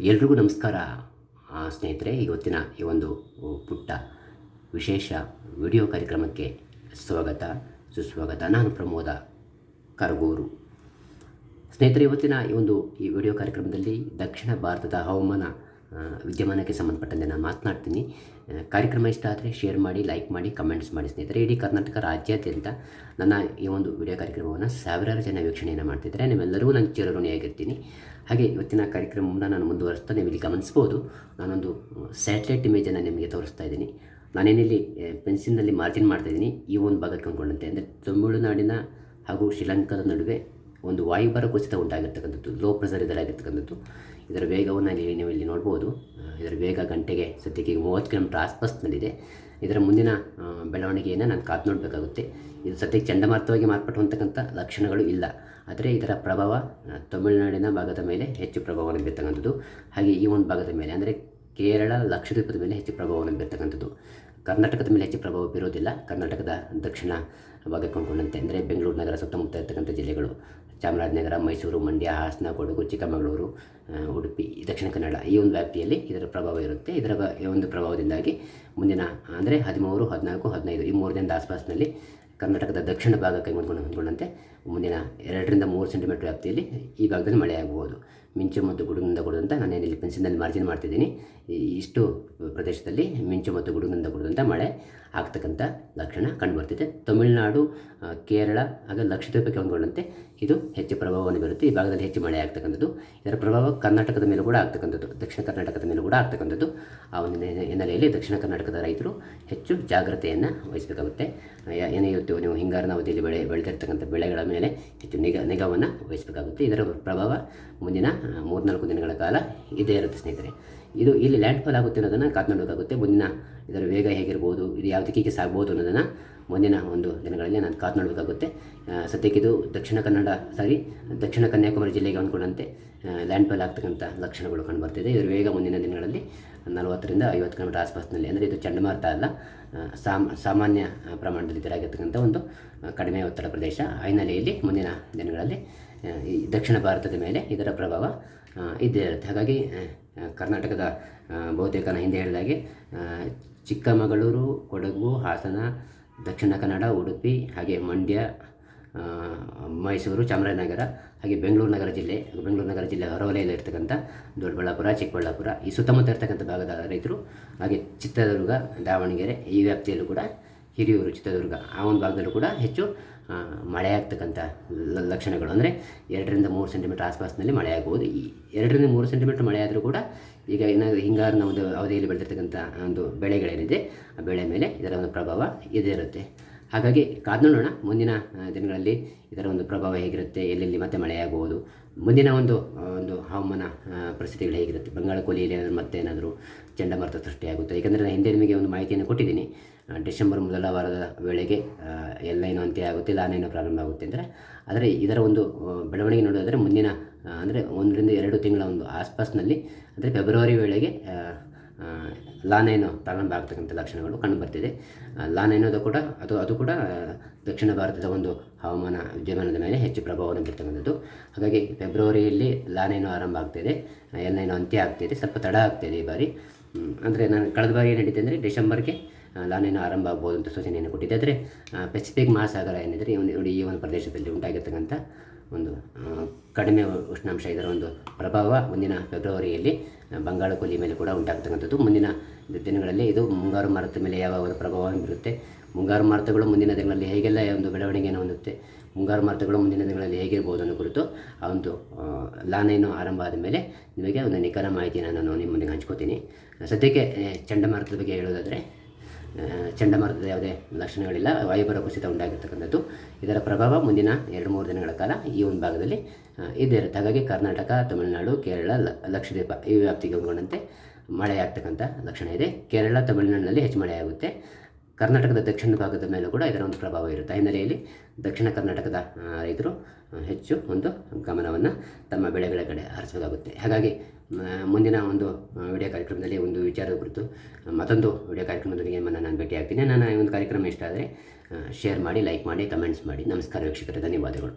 ಎಲ್ರಿಗೂ ನಮಸ್ಕಾರ ಸ್ನೇಹಿತರೆ. ಇವತ್ತಿನ ಈ ಒಂದು ಪುಟ್ಟ ವಿಶೇಷ ವಿಡಿಯೋ ಕಾರ್ಯಕ್ರಮಕ್ಕೆ ಸ್ವಾಗತ ಸುಸ್ವಾಗತ. ನಾನು ಪ್ರಮೋದ ಕರಗೂರು. ಸ್ನೇಹಿತರೆ, ಇವತ್ತಿನ ಈ ವಿಡಿಯೋ ಕಾರ್ಯಕ್ರಮದಲ್ಲಿ ದಕ್ಷಿಣ ಭಾರತದ ಹವಾಮಾನ ವಿದ್ಯಮಾನಕ್ಕೆ ಸಂಬಂಧಪಟ್ಟಂತೆ ನಾನು ಮಾತನಾಡ್ತೀನಿ. ಕಾರ್ಯಕ್ರಮ ಇಷ್ಟ ಆದರೆ ಶೇರ್ ಮಾಡಿ, ಲೈಕ್ ಮಾಡಿ, ಕಮೆಂಟ್ಸ್ ಮಾಡಿ. ಸ್ನೇಹಿತರೆ, ಇಡೀ ಕರ್ನಾಟಕ ರಾಜ್ಯಾದ್ಯಂತ ನನ್ನ ಈ ಒಂದು ವಿಡಿಯೋ ಕಾರ್ಯಕ್ರಮವನ್ನು ಸಾವಿರಾರು ಜನ ವೀಕ್ಷಣೆಯನ್ನು ಮಾಡ್ತಿದ್ದಾರೆ. ನೀವೆಲ್ಲರಿಗೂ ನಾನು ಚಿರಋಣಿಯಾಗಿರ್ತೀನಿ. ಹಾಗೆ ಇವತ್ತಿನ ಕಾರ್ಯಕ್ರಮವನ್ನು ನಾನು ಮುಂದುವರಿಸ್ತಾ ನೀವು ಇಲ್ಲಿ ಗಮನಿಸ್ಬೋದು. ನಾನೊಂದು ಸ್ಯಾಟಲೈಟ್ ಇಮೇಜನ್ನು ನಿಮಗೆ ತೋರಿಸ್ತಾ ಇದ್ದೀನಿ. ನಾನೇನಿಲ್ಲಿ ಪೆನ್ಸಿಲ್ನಲ್ಲಿ ಮಾರ್ಜಿನ್ ಮಾಡ್ತಾಯಿದ್ದೀನಿ. ಈ ಒಂದು ಭಾಗಕ್ಕೆ ಹೊಂದ್ಕೊಂಡಂತೆ ಅಂದರೆ ತಮಿಳುನಾಡಿನ ಹಾಗೂ ಶ್ರೀಲಂಕಾದ ನಡುವೆ ಒಂದು ವಾಯುಭಾರ ಕುಸಿತ ಉಂಟಾಗಿರ್ತಕ್ಕಂಥದ್ದು, ಲೋ ಪ್ರೆಷರ್ ಇದರಾಗಿರ್ತಕ್ಕಂಥದ್ದು. ಇದರ ವೇಗವನ್ನು ನೀವು ಇಲ್ಲಿ ನೋಡ್ಬೋದು. ಇದರ ವೇಗ ಗಂಟೆಗೆ ಸದ್ಯಕ್ಕೆ 30 ಕಿಲೋಮೀಟರ್ ಆಸ್ಪಾಸ್ನಲ್ಲಿದೆ. ಇದರ ಮುಂದಿನ ಬೆಳವಣಿಗೆಯನ್ನು ನಾನು ಕಾದು ನೋಡಬೇಕಾಗುತ್ತೆ. ಇದು ಸದ್ಯಕ್ಕೆ ಚಂಡಮಾರುತವಾಗಿ ಮಾರ್ಪಟ್ಟುವಂತಕ್ಕಂಥ ಲಕ್ಷಣಗಳು ಇಲ್ಲ. ಆದರೆ ಇದರ ಪ್ರಭಾವ ತಮಿಳುನಾಡಿನ ಭಾಗದ ಮೇಲೆ ಹೆಚ್ಚು ಪ್ರಭಾವವನ್ನು ಬೀರ್ತಕ್ಕಂಥದ್ದು. ಹಾಗೆ ಈ ಒಂದು ಭಾಗದ ಮೇಲೆ ಅಂದರೆ ಕೇರಳ, ಲಕ್ಷದ್ವೀಪದ ಮೇಲೆ ಹೆಚ್ಚು ಪ್ರಭಾವವನ್ನು ಬೀರ್ತಕ್ಕಂಥದ್ದು. ಕರ್ನಾಟಕದ ಮೇಲೆ ಹೆಚ್ಚು ಪ್ರಭಾವ ಬೀರೋದಿಲ್ಲ. ಕರ್ನಾಟಕದ ದಕ್ಷಿಣ ಭಾಗಕ್ಕೆ ಕೊಂಡ್ಕೊಂಡಂತೆ ಅಂದರೆ ಬೆಂಗಳೂರು ನಗರ ಸುತ್ತಮುತ್ತ ಇರ್ತಕ್ಕಂಥ ಜಿಲ್ಲೆಗಳು, ಚಾಮರಾಜನಗರ, ಮೈಸೂರು, ಮಂಡ್ಯ, ಹಾಸನ, ಕೊಡಗು, ಚಿಕ್ಕಮಗಳೂರು, ಉಡುಪಿ, ದಕ್ಷಿಣ ಕನ್ನಡ, ಈ ಒಂದು ವ್ಯಾಪ್ತಿಯಲ್ಲಿ ಇದರ ಪ್ರಭಾವ ಇರುತ್ತೆ. ಇದರ ಒಂದು ಪ್ರಭಾವದಿಂದಾಗಿ ಮುಂದಿನ ಅಂದರೆ 13, 14, 15 ಈ 3 ದಿನದ ಆಸ್ಪಾಸ್ನಲ್ಲಿ ಕರ್ನಾಟಕದ ದಕ್ಷಿಣ ಭಾಗಕ್ಕೆ ಹೊಂದ್ಕೊಂಡಂತೆ ಮುಂದಿನ 2 ರಿಂದ 3 ಸೆಂಟಿಮೀಟರ್ ವ್ಯಾಪ್ತಿಯಲ್ಲಿ ಈ ಭಾಗದಲ್ಲಿ ಮಳೆಯಾಗಬಹುದು. ಮಿಂಚು ಮತ್ತು ಗುಡುಗಿನಿಂದ ಕೂಡಿದಂಥ ನಾನೇನಿಲ್ಲಿ ಪೆನ್ಸಿಲ್ನಲ್ಲಿ ಮಾರ್ಜಿನ್ ಮಾಡ್ತಿದ್ದೀನಿ. ಇಷ್ಟು ಪ್ರದೇಶದಲ್ಲಿ ಮಿಂಚು ಮತ್ತು ಗುಡುಗಿನಿಂದ ಕೂಡಿದಂಥ ಮಳೆ ಆಗ್ತಕ್ಕಂಥ ಲಕ್ಷಣ ಕಂಡುಬರ್ತಿದೆ. ತಮಿಳುನಾಡು, ಕೇರಳ ಹಾಗೆ ಲಕ್ಷದ್ವೀಪಕ್ಕೆ ಹೊಂದ್ಕೊಂಡಂತೆ ಇದು ಹೆಚ್ಚು ಪ್ರಭಾವವನ್ನು ಬೀರುತ್ತೆ. ಈ ಭಾಗದಲ್ಲಿ ಹೆಚ್ಚು ಮಳೆ ಆಗ್ತಕ್ಕಂಥದ್ದು. ಇದರ ಪ್ರಭಾವ ಕರ್ನಾಟಕದ ಮೇಲೂ ಕೂಡ ಆಗ್ತಕ್ಕಂಥದ್ದು, ದಕ್ಷಿಣ ಕರ್ನಾಟಕದ ಮೇಲೂ ಕೂಡ ಆಗ್ತಕ್ಕಂಥದ್ದು. ಆ ಒಂದು ಹಿನ್ನೆಲೆಯಲ್ಲಿ ದಕ್ಷಿಣ ಕರ್ನಾಟಕದ ರೈತರು ಹೆಚ್ಚು ಜಾಗ್ರತೆಯನ್ನು ವಹಿಸಬೇಕಾಗುತ್ತೆ. ಏನೇ ಇವತ್ತು ನೀವು ಹಿಂಗಾರಿನ ಅವಧಿಯಲ್ಲಿ ಬೆಳೆದಿರ್ತಕ್ಕಂಥ ಬೆಳೆಗಳ ಮೇಲೆ ಹೆಚ್ಚು ನಿಗಾವನ್ನು ವಹಿಸಬೇಕಾಗುತ್ತೆ. ಇದರ ಪ್ರಭಾವ ಮುಂದಿನ 3-4 ದಿನಗಳ ಕಾಲ ಇದೇ ಇರುತ್ತೆ ಸ್ನೇಹಿತರೆ. ಇದು ಇಲ್ಲಿ ಲ್ಯಾಂಡ್ಫಾಲ್ ಆಗುತ್ತೆ ಅನ್ನೋದನ್ನು ಕಾದು ನೋಡಬೇಕಾಗುತ್ತೆ. ಮುಂದಿನ ಇದರ ವೇಗ ಹೇಗಿರ್ಬೋದು, ಇದು ಯಾವ ದಿಕ್ಕಿಗೆ ಸಾಗ್ಬೋದು ಅನ್ನೋದನ್ನು ಮುಂದಿನ ಒಂದು ದಿನಗಳಲ್ಲಿ ನಾನು ಕಾದು ನೋಡಬೇಕಾಗುತ್ತೆ. ಸದ್ಯಕ್ಕೆ ಇದು ದಕ್ಷಿಣ ಕನ್ಯಾಕುಮಾರಿ ಜಿಲ್ಲೆಗೆ ಹೊಂದ್ಕೊಂಡಂತೆ ಲ್ಯಾಂಡ್ಫಾಲ್ ಆಗ್ತಕ್ಕಂಥ ಲಕ್ಷಣಗಳು ಕಂಡುಬರ್ತಿದೆ. ಇದರ ವೇಗ ಮುಂದಿನ ದಿನಗಳಲ್ಲಿ 40 ರಿಂದ 50 ಕಿಲೋಮೀಟರ್ ಆಸ್ಪಾಸ್ನಲ್ಲಿ, ಅಂದರೆ ಇದು ಚಂಡಮಾರುತ ಅಲ್ಲ, ಸಾಮಾನ್ಯ ಪ್ರಮಾಣದಲ್ಲಿ ಇದರಾಗಿರ್ತಕ್ಕಂಥ ಒಂದು ಕಡಿಮೆ ಒತ್ತಡ ಪ್ರದೇಶ. ಆ ಹಿನ್ನೆಲೆಯಲ್ಲಿ ಮುಂದಿನ ದಿನಗಳಲ್ಲಿ ಈ ದಕ್ಷಿಣ ಭಾರತದ ಮೇಲೆ ಇದರ ಪ್ರಭಾವ ಇದ್ದೇ ಇರುತ್ತೆ. ಹಾಗಾಗಿ ಕರ್ನಾಟಕದ ಬಹುತೇಕ ನಾನು ಹಿಂದೆ ಹೇಳಿದಾಗೆ ಚಿಕ್ಕಮಗಳೂರು, ಕೊಡಗು, ಹಾಸನ, ದಕ್ಷಿಣ ಕನ್ನಡ, ಉಡುಪಿ, ಹಾಗೆ ಮಂಡ್ಯ, ಮೈಸೂರು, ಚಾಮರಾಜನಗರ, ಹಾಗೆ ಬೆಂಗಳೂರು ನಗರ ಜಿಲ್ಲೆ ಹೊರವಲಯದಲ್ಲಿ ಇರ್ತಕ್ಕಂಥ ದೊಡ್ಡಬಳ್ಳಾಪುರ, ಚಿಕ್ಕಬಳ್ಳಾಪುರ, ಈ ಸುತ್ತಮುತ್ತ ಇರ್ತಕ್ಕಂಥ ಭಾಗದ ರೈತರು, ಹಾಗೆ ಚಿತ್ರದುರ್ಗ, ದಾವಣಗೆರೆ ಈ ವ್ಯಾಪ್ತಿಯಲ್ಲೂ ಕೂಡ, ಹಿರಿಯೂರು, ಚಿತ್ರದುರ್ಗ ಆ ಒಂದು ಭಾಗದಲ್ಲೂ ಕೂಡ ಹೆಚ್ಚು ಮಳೆ ಆಗ್ತಕ್ಕಂಥ ಲಕ್ಷಣಗಳು. ಅಂದರೆ 2 ರಿಂದ 3 ಸೆಂಟಿಮೀಟರ್ ಆಸ್ಪಾಸ್ನಲ್ಲಿ ಮಳೆ ಆಗ್ಬೋದು. ಈ 2 ರಿಂದ 3 ಸೆಂಟಿಮೀಟರ್ ಮಳೆ ಆದರೂ ಕೂಡ ಈಗ ಏನಾದರೂ ಹಿಂಗಾರಿನ ಒಂದು ಅವಧಿಯಲ್ಲಿ ಬೆಳೆದಿರ್ತಕ್ಕಂಥ ಒಂದು ಬೆಳೆಗಳೇನಿದೆ ಆ ಬೆಳೆ ಮೇಲೆ ಇದರ ಒಂದು ಪ್ರಭಾವ ಇದೇ ಇರುತ್ತೆ. ಹಾಗಾಗಿ ಕಾದು ನೋಡೋಣ ಮುಂದಿನ ದಿನಗಳಲ್ಲಿ ಇದರ ಒಂದು ಪ್ರಭಾವ ಹೇಗಿರುತ್ತೆ, ಎಲ್ಲೆಲ್ಲಿ ಮತ್ತೆ ಮಳೆಯಾಗಬಹುದು, ಮುಂದಿನ ಒಂದು ಹವಾಮಾನ ಪರಿಸ್ಥಿತಿಗಳು ಹೇಗಿರುತ್ತೆ, ಬಂಗಾಳ ಕೊಲ್ಲಿಯಲ್ಲಿ ಮತ್ತೆ ಏನಾದರೂ ಚಂಡಮಾರುತ ಸೃಷ್ಟಿಯಾಗುತ್ತೆ. ಏಕೆಂದರೆ ನಾನು ಹಿಂದೆ ನಿಮಗೆ ಒಂದು ಮಾಹಿತಿಯನ್ನು ಕೊಟ್ಟಿದ್ದೀನಿ. ಡಿಸೆಂಬರ್ ಮೊದಲ ವಾರದ ವೇಳೆಗೆ ಎಲ್ಲೇನೋ ಅಂತ್ಯ ಆಗುತ್ತೆ, ಲಾನೇನೋ ಪ್ರಾರಂಭ ಆಗುತ್ತೆ ಅಂದರೆ. ಆದರೆ ಇದರ ಒಂದು ಬೆಳವಣಿಗೆ ನೋಡೋದಾದರೆ ಮುಂದಿನ ಅಂದರೆ 1 ರಿಂದ 2 ತಿಂಗಳ ಒಂದು ಆಸ್ಪಾಸ್ನಲ್ಲಿ, ಅಂದರೆ ಫೆಬ್ರವರಿ ವೇಳೆಗೆ ಲಾನೇನೋ ಪ್ರಾರಂಭ ಆಗ್ತಕ್ಕಂಥ ಲಕ್ಷಣಗಳು ಕಂಡುಬರ್ತಿದೆ. ಲಾನೇನೋದು ಕೂಡ ಅದು ಕೂಡ ದಕ್ಷಿಣ ಭಾರತದ ಒಂದು ಹವಾಮಾನ ವಿದ್ಯಮಾನದ ಮೇಲೆ ಹೆಚ್ಚು ಪ್ರಭಾವವನ್ನು ಬೀರ್ತಕ್ಕಂಥದ್ದು. ಹಾಗಾಗಿ ಫೆಬ್ರವರಿಯಲ್ಲಿ ಲಾನೇನೋ ಆರಂಭ ಆಗ್ತಾಯಿದೆ, ಎಲ್ನೇನೋ ಅಂತ್ಯ ಆಗ್ತಾಯಿದೆ. ಸ್ವಲ್ಪ ತಡ ಆಗ್ತಾಯಿದೆ ಈ ಬಾರಿ. ಅಂದರೆ ನಾನು ಕಳೆದ ಬಾರಿ ಏನು ಹೇಳಿದ್ದೆ ಅಂದರೆ ಡಿಸೆಂಬರ್ಗೆ ಲಾನೇನೋ ಆರಂಭ ಆಗ್ಬೋದು ಅಂತ ಸೂಚನೆಯನ್ನು ಕೊಟ್ಟಿದ್ದೆ. ಆದರೆ ಪೆಸಿಫಿಕ್ ಮಹಾಸಾಗರ ಏನಿದ್ರೆ ಈ ಒಂದು ಪ್ರದೇಶದಲ್ಲಿ ಉಂಟಾಗಿರ್ತಕ್ಕಂಥ ಒಂದು ಕಡಿಮೆ ಉಷ್ಣಾಂಶ, ಇದರ ಒಂದು ಪ್ರಭಾವ ಮುಂದಿನ ಫೆಬ್ರವರಿಯಲ್ಲಿ ಬಂಗಾಳ ಕೊಲ್ಲಿ ಮೇಲೆ ಕೂಡ ಉಂಟಾಗ್ತಕ್ಕಂಥದ್ದು. ಮುಂದಿನ ದಿನಗಳಲ್ಲಿ ಇದು ಮುಂಗಾರು ಮಾರುತದ ಮೇಲೆ ಯಾವ ಒಂದು ಪ್ರಭಾವವನ್ನು ಬೀರುತ್ತೆ, ಮುಂಗಾರು ಮಾರುತಗಳು ಮುಂದಿನ ದಿನಗಳಲ್ಲಿ ಹೇಗೆಲ್ಲ ಒಂದು ಬೆಳವಣಿಗೆಯನ್ನು ಹೊಂದುತ್ತೆ, ಮುಂಗಾರು ಮಾರುತಗಳು ಮುಂದಿನ ದಿನಗಳಲ್ಲಿ ಹೇಗಿರ್ಬೋದು ಅನ್ನೋ ಕುರಿತು ಆ ಒಂದು ಲಾನೇನೋ ಆರಂಭ ಆದ ಮೇಲೆ ನಿಮಗೆ ಒಂದು ನಿಖರ ಮಾಹಿತಿಯನ್ನು ನಾನು ನಿಮ್ಮ ಮುಂದೆ ಹಂಚ್ಕೋತೀನಿ. ಸದ್ಯಕ್ಕೆ ಚಂಡಮಾರುತದ ಬಗ್ಗೆ ಹೇಳೋದಾದರೆ ಚಂಡಮಾರುತದ ಯಾವುದೇ ಲಕ್ಷಣಗಳಿಲ್ಲ, ವಾಯುಭಾರ ಕುಸಿತ ಉಂಟಾಗಿರ್ತಕ್ಕಂಥದ್ದು. ಇದರ ಪ್ರಭಾವ ಮುಂದಿನ 2-3 ದಿನಗಳ ಕಾಲ ಈ ಒಂದು ಭಾಗದಲ್ಲಿ ಇದೇ ಇರುತ್ತೆ. ಹಾಗಾಗಿ ಕರ್ನಾಟಕ, ತಮಿಳುನಾಡು, ಕೇರಳ, ಲಕ್ಷದ್ವೀಪ ಈ ವ್ಯಾಪ್ತಿಗೆ ಹೊಂದ್ಕೊಂಡಂತೆ ಮಳೆ ಆಗ್ತಕ್ಕಂಥ ಲಕ್ಷಣ ಇದೆ. ಕೇರಳ, ತಮಿಳುನಾಡಿನಲ್ಲಿ ಹೆಚ್ಚು ಮಳೆಯಾಗುತ್ತೆ. ಕರ್ನಾಟಕದ ದಕ್ಷಿಣ ಭಾಗದ ಮೇಲೂ ಕೂಡ ಇದರ ಒಂದು ಪ್ರಭಾವ ಇರುತ್ತೆ. ಆ ಹಿನ್ನೆಲೆಯಲ್ಲಿ ದಕ್ಷಿಣ ಕರ್ನಾಟಕದ ರೈತರು ಹೆಚ್ಚು ಒಂದು ಗಮನವನ್ನು ತಮ್ಮ ಬೆಳೆಗಳ ಕಡೆ ಹರಿಸಬೇಕಾಗುತ್ತೆ. ಹಾಗಾಗಿ ಮುಂದಿನ ಒಂದು ವಿಡಿಯೋ ಕಾರ್ಯಕ್ರಮದಲ್ಲಿ ಒಂದು ವಿಚಾರದ ಕುರಿತು ಮತ್ತೊಂದು ವಿಡಿಯೋ ಕಾರ್ಯಕ್ರಮದೊಂದಿಗೆ ನಾನು ಭೇಟಿ ಆಗ್ತೀನಿ. ನನ್ನ ಈ ಒಂದು ಕಾರ್ಯಕ್ರಮ ಇಷ್ಟ ಆದರೆ ಶೇರ್ ಮಾಡಿ, ಲೈಕ್ ಮಾಡಿ, ಕಮೆಂಟ್ಸ್ ಮಾಡಿ. ನಮಸ್ಕಾರ ವೀಕ್ಷಕರೇ, ಧನ್ಯವಾದಗಳು.